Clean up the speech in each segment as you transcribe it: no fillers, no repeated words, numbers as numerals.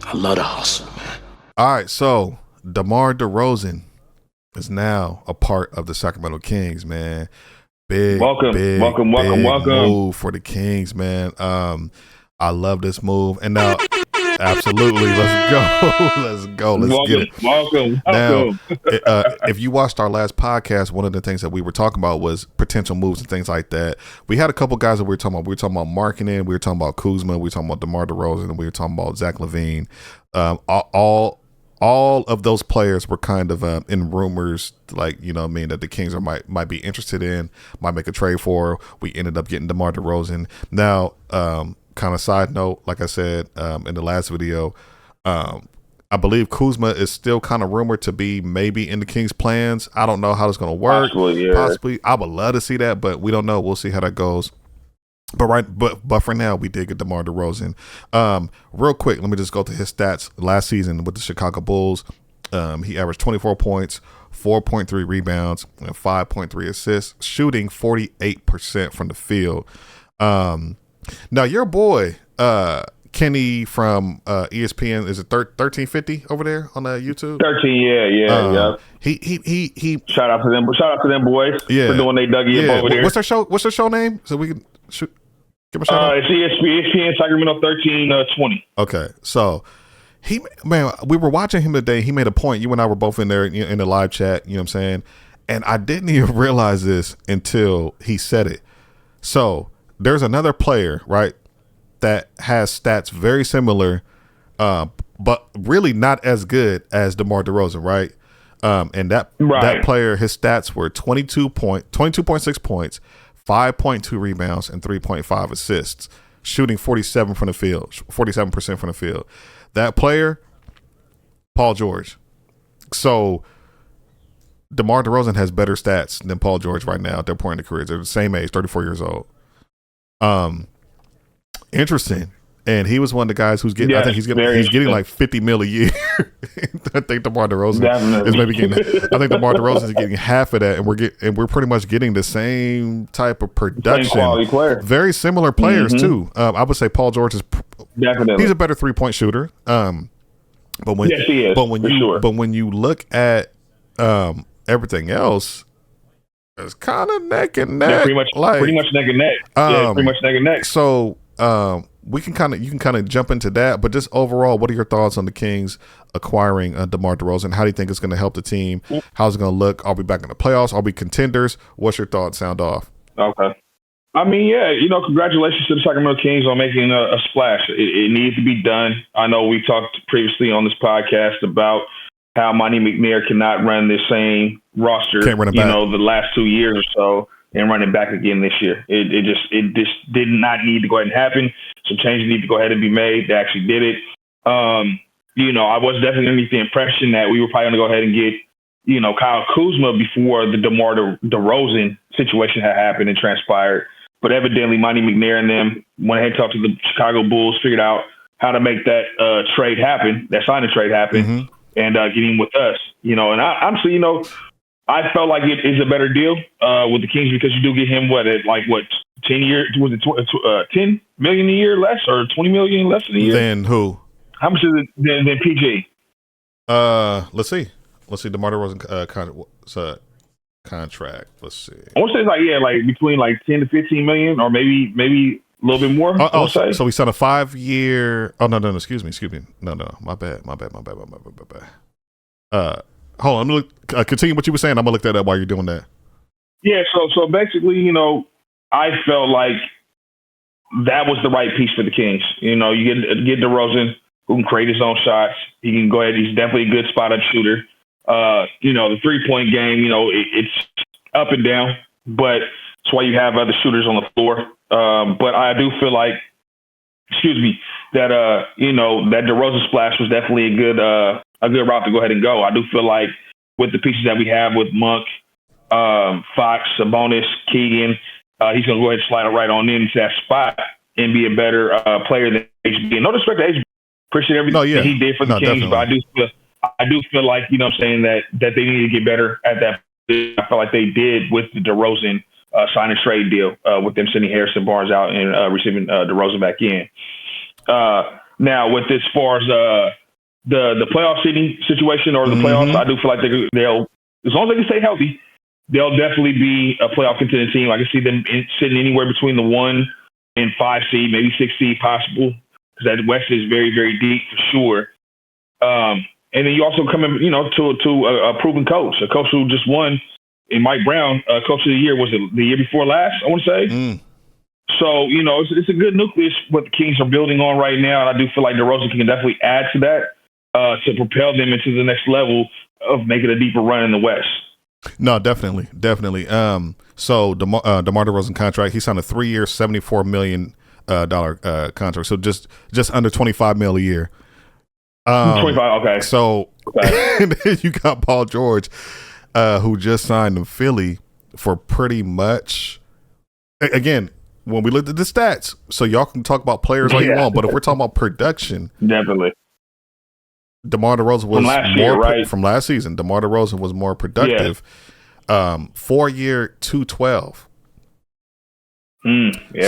I love the hustle, man. All right, so Demar Derozan is now a part of the Sacramento Kings, man. Big move for the Kings, man. I love this move, and now, absolutely, let's go, let's get it. Welcome. Now, if you watched our last podcast, one of the things that we were talking about was potential moves and things like that. We had a couple guys that we were talking about. We were talking about marketing. We were talking about Kuzma. We were talking about DeMar DeRozan, and we were talking about Zach LaVine. All of those players were kind of in rumors, like, you know what I mean, that the Kings might be interested in, might make a trade for. We ended up getting DeMar DeRozan. Now, kind of side note, like I said in the last video, I believe Kuzma is still kind of rumored to be maybe in the Kings' plans. I don't know how it's going to work. Possibly. I would love to see that, but we don't know. We'll see how that goes. But for now, we did get DeMar DeRozan. Real quick, let me just go to his stats last season with the Chicago Bulls. He averaged 24 points, 4.3 rebounds, and 5.3 assists, shooting 48% from the field. Now, your boy, Kenny from ESPN, is it 1350 over there on YouTube? 13, yeah. He shout out to them boys for doing they Dougie up over there. What's their show name? So we can give a shout out. It's ESPN Sacramento 1320. Okay, so we were watching him today. He made a point. You and I were both in there in the live chat. You know what I'm saying? And I didn't even realize this until he said it. So there's another player, right, that has stats very similar, but really not as good as DeMar DeRozan, right? And that player, his stats were 22.6 points, 5.2 rebounds, and 3.5 assists, shooting 47% from the field. That player, Paul George. So DeMar DeRozan has better stats than Paul George right now at their point in their careers. They're the same age, 34 years old. Interesting. And he was one of the guys who's getting. I think he's getting like $50 million a year. I think DeMar DeRozan is maybe getting. I think DeMar DeRozan is getting half of that, and we're pretty much getting the same type of production. Same quality player. Very similar players too. I would say Paul George is definitely he's a better 3-point shooter. But when yes, he is, but when you look at everything else, it's kind of neck and neck. Yeah, pretty much neck and neck. Pretty much neck and neck. So you can kind of jump into that, but just overall, what are your thoughts on the Kings acquiring DeMar DeRozan? How do you think it's going to help the team? How's it going to look? Are we back in the playoffs? Are we contenders? What's your thoughts? Sound off. Okay. I mean, yeah, congratulations to the Sacramento Kings on making a splash. It needs to be done. I know we talked previously on this podcast about how Monty McNair cannot run the same roster, the last 2 years or so, and run it back again this year. It just did not need to go ahead and happen. Some changes need to go ahead and be made. They actually did it. I was definitely underneath the impression that we were probably going to go ahead and get, Kyle Kuzma before the DeMar DeRozan situation had happened and transpired. But evidently, Monty McNair and them went ahead and talked to the Chicago Bulls, figured out how to make that trade happen, that signing trade happen, and get him with us. And honestly, I felt like it is a better deal with the Kings because you do get him 10 years? Was it 10 million a year less or 20 million less in a year? Than who? How much is it than PG? Let's see. DeMar DeRozan contract. Let's see. I want to say between 10 to 15 million, or maybe a little bit more. So we signed a 5-year. Oh no, excuse me. No, my bad. Hold on. Let me look. Continue what you were saying. I'm gonna look that up while you're doing that. Yeah. So basically, I felt like that was the right piece for the Kings. You get DeRozan, who can create his own shots. He can go ahead. He's definitely a good spot-up shooter. The 3-point game, it's up and down, but that's why you have other shooters on the floor. But I do feel like, that that DeRozan splash was definitely a good route to go ahead and go. I do feel like with the pieces that we have with Monk, Fox, Sabonis, Keegan, he's going to go ahead and slide it right on into that spot and be a better player than HB. No disrespect to HB. Appreciate everything he did for the Kings, definitely. But I do feel like, I'm saying that they need to get better at that. I felt like they did with the DeRozan sign and trade deal with them sending Harrison Barnes out and receiving DeRozan back in. Now, with as far as the playoff seeding situation or the playoffs, I do feel like they'll, as long as they can stay healthy, they'll definitely be a playoff contending team. I can see them sitting anywhere between the 1 and 5 seed, maybe 6 seed possible, because that West is very, very deep for sure. And then you also come in, to a proven coach, a coach who just won in Mike Brown, Coach of the Year. Was it the year before last, I want to say? So, it's a good nucleus what the Kings are building on right now. And I do feel like DeRozan can definitely add to that to propel them into the next level of making a deeper run in the West. No, definitely. So DeMar DeRozan contract, he signed a 3-year, $74 million contract. So just under $25 million a year. 25, okay. So and then you got Paul George, who just signed in Philly for pretty much, again, when we looked at the stats, so y'all can talk about players all you want, but if we're talking about production, definitely. DeMar DeRozan was from last season. DeMar DeRozan was more productive. 4-year, $212.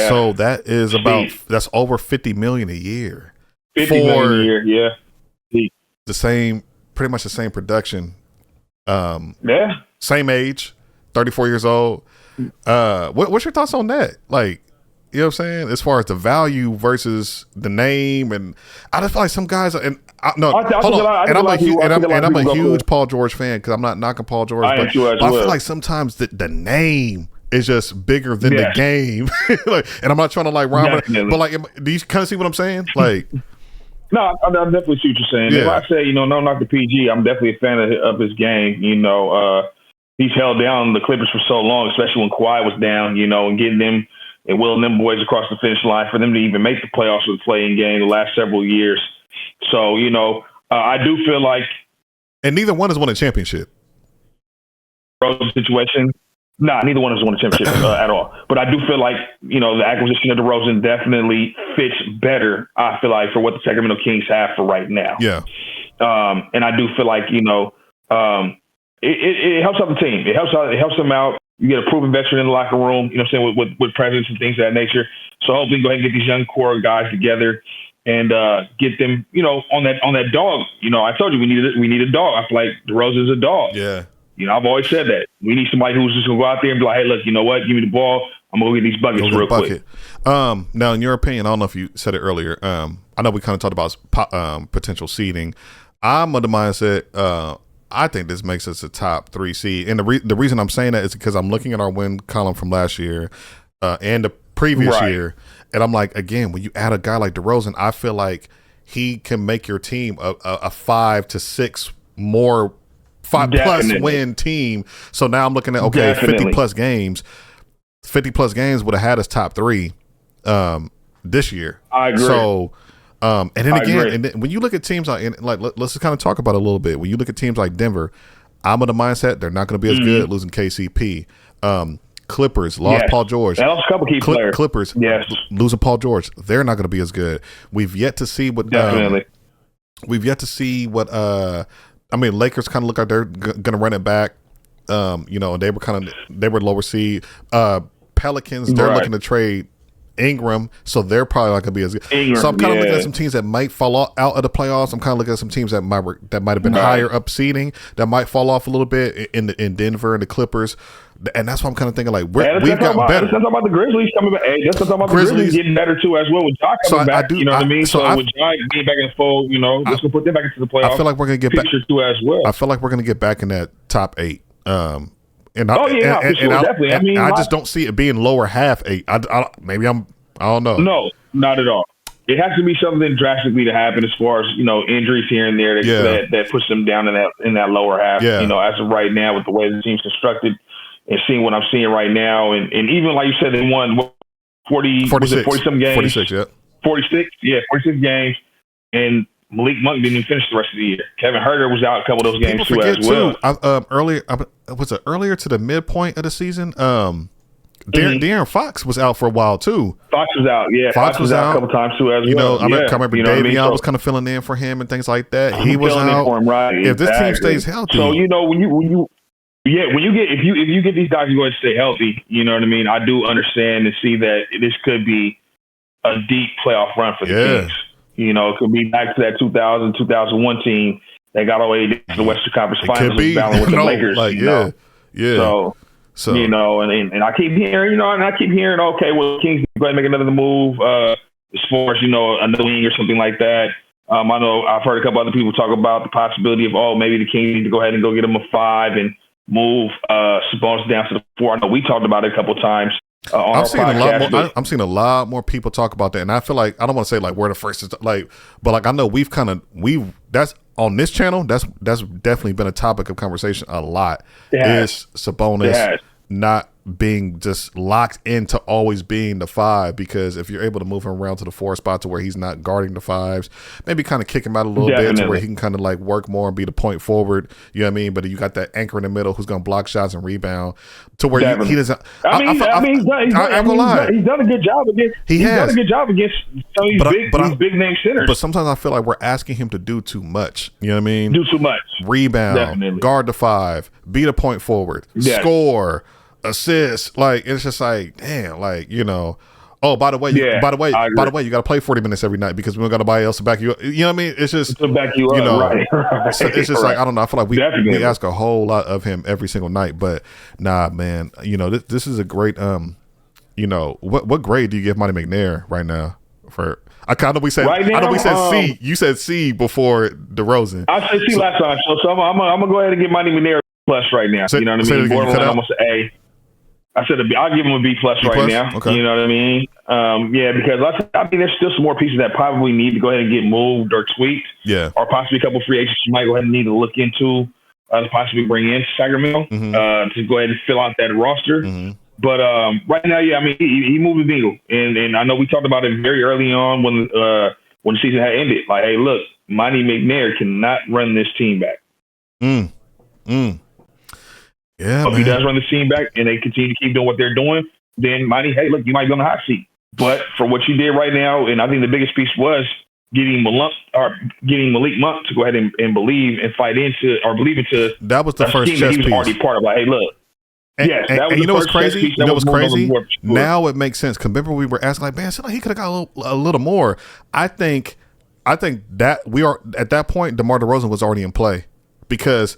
So that is that's over $50 million a year. $50 million a year, yeah. Pretty much the same production. Same age, 34 years old. What's your thoughts on that? Like, you know what I'm saying? As far as the value versus the name, and I just feel like some guys I'm a huge Paul George fan, because I'm not knocking Paul George, but I feel like sometimes the name is just bigger than the game. And I'm not trying to rhyme, but do you kind of see what I'm saying? Like, no, I definitely see what you're saying. If I say, no, not the PG, I'm definitely a fan of his game. He's held down the Clippers for so long, especially when Kawhi was down, and getting them and willing them boys across the finish line for them to even make the playoffs with the playing game the last several years. So, I do feel like. And neither one has won a championship. Situation. Nah, neither one has won a championship at all. But I do feel like, the acquisition of DeRozan definitely fits better, I feel like, for what the Sacramento Kings have for right now. Yeah. And I do feel like, it helps out the team. It helps them out. You get a proven veteran in the locker room, with presence and things of that nature. So hopefully go ahead and get these young core guys together and get them, on that dog. I told you we need a dog. I feel like DeRozan's a dog. Yeah. I've always said that. We need somebody who's just going to go out there and be like, hey, look, you know what? Give me the ball. I'm going to get these buckets real quick. Now, in your opinion, I don't know if you said it earlier. I know we kind of talked about potential seeding. I'm of the mindset, I think this makes us a top 3 seed. And the reason I'm saying that is because I'm looking at our win column from last year and the previous year. And I'm like, again, when you add a guy like DeRozan, I feel like he can make your team a 5 to 6 more 5+ win team. So now I'm looking at 50+ games. 50+ games would have had us top 3 this year. I agree. So and then again, and then when you look at teams let's just kind of talk about it a little bit. When you look at teams like Denver, I'm of the mindset they're not going to be as good, losing KCP. Clippers lost Paul George. They lost a couple key players. Clippers losing Paul George. They're not going to be as good. We've yet to see what. Lakers kind of look like they're going to run it back. They were lower seed. Pelicans, they're looking to trade Ingram, so they're probably not going to be as good. So I'm kind of looking at some teams that might fall out of the playoffs. I'm kind of looking at some teams that might have been higher up seeding that might fall off a little bit in Denver and the Clippers. And that's why I'm kind of thinking we've gotten better. Let's talk about the Grizzlies coming back. Let's talk about the Grizzlies getting better too as well with Ja coming back. You know what I mean? So with Ja being back in the fold, let's go put them back into the playoffs. I feel like we're going to get back too as well. I feel like we're going to get back in that top 8. Definitely. I just don't see it being lower half 8. I don't know. No, not at all. It has to be something drastically to happen as far as injuries here and there that push them down in that lower half. Yeah. As of right now, with the way the team's constructed and seeing what I'm seeing right now, and even like you said, they won 40-some games. 46, yeah. 46 games, and Malik Monk didn't even finish the rest of the year. Kevin Huerter was out a couple of those games too as well. Earlier to the midpoint of the season, Deaaron Fox was out for a while too. Fox was out, yeah. Fox was out a couple times too as well. I remember Davion was kind of filling in for him and things like that. He was out. For him, right? If this team stays healthy, so when you get these guys going to stay healthy, you know what I mean. I do understand and see that this could be a deep playoff run for the Kings. You know, it could be back to that 2000, 2001 team that got all the way to the Western Conference Finals battling with the Lakers. Like, you know? Yeah. So you know, and I keep hearing, okay, well, Kings go ahead and make another move as far as, you know, another wing or something like that. I know I've heard a couple other people talk about the possibility of, maybe the Kings need to go ahead and go get him a 5 and move Sabonis down to the 4. I know we talked about it a couple of times. I'm seeing a lot more people talk about that, and I feel like I don't want to say like we're the first to like, but like I know that's on this channel. That's definitely been a topic of conversation a lot. Is Sabonis not being just locked into always being the 5, because if you're able to move him around to the 4 spot to where he's not guarding the 5s, maybe kind of kick him out a little bit to where he can kind of like work more and be the point forward. You know what I mean? But you got that anchor in the middle who's going to block shots and rebound to where he doesn't. He's done a good job against. He's done a good job against some of these big name centers. But sometimes I feel like we're asking him to do too much. You know what I mean? Do too much. Rebound, guard the 5, be the point forward, score, assist. Like, it's just like, damn, like, you know. Oh, by the way, you got to play 40 minutes every night because we don't got nobody else to back you up. You know what I mean? It's just to back you up, right. So it's just like, I don't know. I feel like we ask a whole lot of him every single night, but nah, man. You know, this is a great. You know, what grade do you give Monty McNair right now? For I know we said C. You said C before DeRozan. I said C last time, so I'm gonna go ahead and give Monty McNair a plus right now. You know what I mean? Borderline almost an A. I said I'll give him a B plus right now. Okay. You know what I mean? Because I mean, there's still some more pieces that probably need to go ahead and get moved or tweaked. Yeah. Or possibly a couple free agents you might go ahead and need to look into to possibly bring in Sacramento to go ahead and fill out that roster. Mm-hmm. But right now, I mean, he moved the needle, and I know we talked about it very early on when the season had ended. Like, hey, look, Monty McNair cannot run this team back. Yeah, so if he does run the team back and they continue to keep doing what they're doing, then Monty, hey, look, you might be on the hot seat. But for what you did right now, and I think the biggest piece was getting Malik Monk to go ahead and believe and fight into or believe into that was the first chess piece. He was already part of. Like, hey, look. And you know what's crazy? You know what's crazy? Now it makes sense. Because remember we were asking, like, man, he could have got a little more. I think that we are at that point. Demar Derozan was already in play because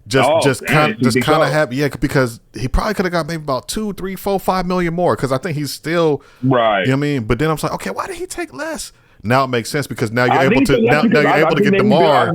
just kind of happy, because he probably could have got maybe about 2, 3, 4, 5 million more. Because I think he's still right. You know what I mean? But then I'm like, okay, why did he take less? Now it makes sense because now you're able to get Demar.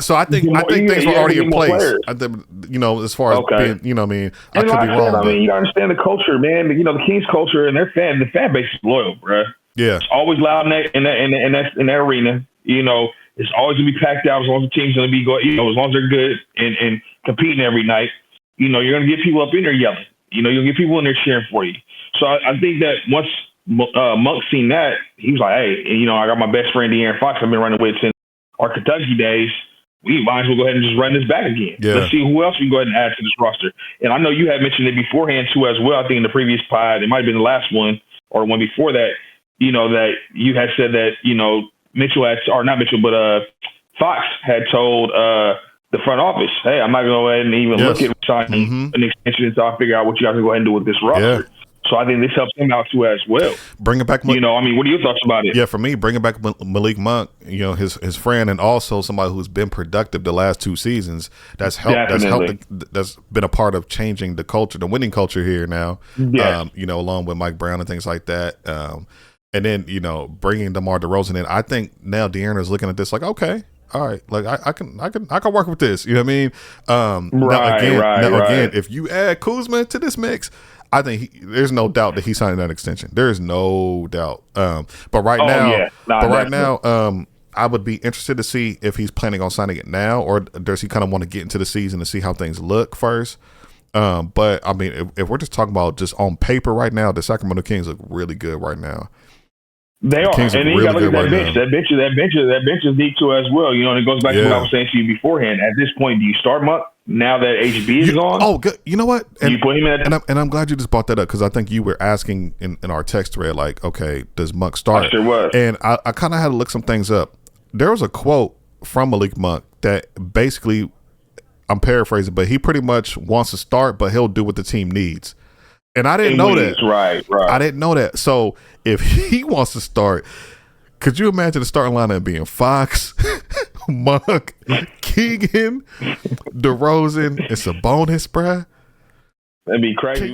So I think things were already in place. I think, you know, as far as being, you know what I mean? I could be wrong. I mean, you understand the culture, man. You know, the Kings culture and the fan base is loyal, bro. Yeah. It's always loud in that arena. You know, it's always gonna be packed out as long as the team's gonna be going, you know, as long as they're good and competing every night. You know, you're gonna get people up in there yelling. You know, you'll get people in there cheering for you. So I think that once Monk seen that, he was like, hey, you know, I got my best friend Deaaron Fox I've been running with since our Kentucky days. We might as well go ahead and just run this back again. Yeah. Let's see who else we can go ahead and add to this roster. And I know you had mentioned it beforehand too as well. I think in the previous pod, it might have been the last one or one before that, you know, that you had said that, you know, Fox had told the front office, hey, I'm not going to go ahead and even look at signing an extension until I figure out what you guys are going to go ahead and do with this roster. Yeah. So I think this helps him out too as well. Bring it back. You know, I mean, what are your thoughts about it? Yeah, for me, bringing back Malik Monk, you know, his friend, and also somebody who's been productive the last 2 seasons. That's helped. That's been a part of changing the culture, the winning culture here now. Yes. You know, along with Mike Brown and things like that. And then, you know, bringing DeMar DeRozan in. I think now De'Aaron is looking at this like, okay, all right, like I can work with this. You know what I mean? Again, if you add Kuzma to this mix, I think there's no doubt that he's signing that extension. There is no doubt. But right now, I would be interested to see if he's planning on signing it now, or does he kind of want to get into the season to see how things look first. But I mean, if we're just talking about just on paper right now, the Sacramento Kings look really good right now. They are, and then you got to look at that bench. That bench is deep too as well. You know, and it goes back to what I was saying to you beforehand. At this point, do you start Monk now that HB is gone? Oh, good. You know what? And, you put him in and I'm glad you just brought that up because I think you were asking in our text thread, like, okay, does Monk start? I sure was. And I kind of had to look some things up. There was a quote from Malik Monk that basically, I'm paraphrasing, but he pretty much wants to start, but he'll do what the team needs. And I didn't know that. Right. I didn't know that. So if he wants to start, Could you imagine the starting lineup being Fox, Monk, Keegan, DeRozan, and Sabonis, bruh? That'd be crazy.